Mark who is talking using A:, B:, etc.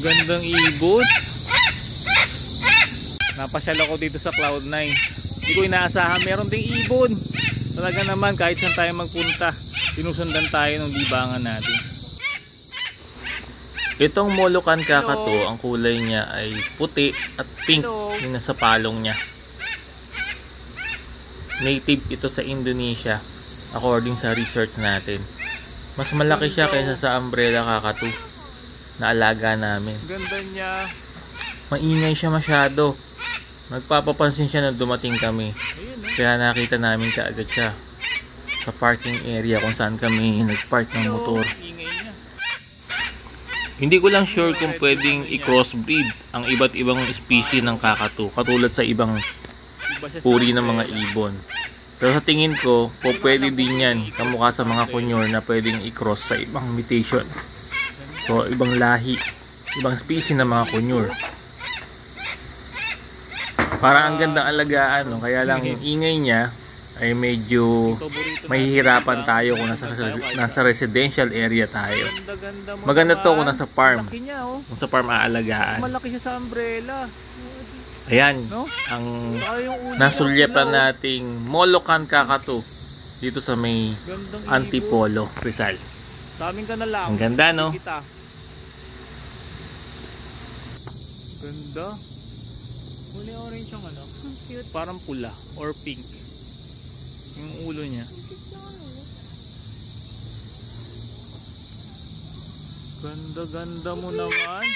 A: Gandang ibon. Napasyal ako dito sa Cloud9. Hindi ko inaasahan meron ding ibon. Talaga naman kahit saan tayo magpunta, sinusundan tayo ng libangan natin. Itong Molokan Kakatu, ang kulay niya ay puti at pink yung nasa palong niya. Native ito sa Indonesia according sa research natin. Mas malaki siya kaysa sa Umbrella Kakatu na alaga namin. Ganda niya. Maingay siya masyado. Nagpapapansin siya na dumating kami. Kaya nakita namin kaagad siya sa parking area kung saan kami nagpark ng motor. Hindi ko lang sure kung pwedeng i-crossbreed ang iba't ibang species ng kakatu katulad sa ibang uri ng mga ibon. Pero sa tingin ko, pwede din yan kamukha sa mga kunyor na pwedeng i-cross sa ibang mutation. So, ibang lahi, ibang species ng mga kunyor. Parang ang gandang alagaan, no? Kaya lang yung ingay niya ay medyo mahihirapan tayo kung nasa residential area tayo. Maganda to kung nasa farm. Kung sa farm aalagaan. Malaki siya sa umbrella. Ayan, ang nasulyapan nating Molokan Kakatu dito sa may Antipolo, Rizal. Ang ganda, no? Ganda. Kulay orange yung ano. Cute. Parang pula or pink. Yung ulo niya. Ganda-ganda mo naman.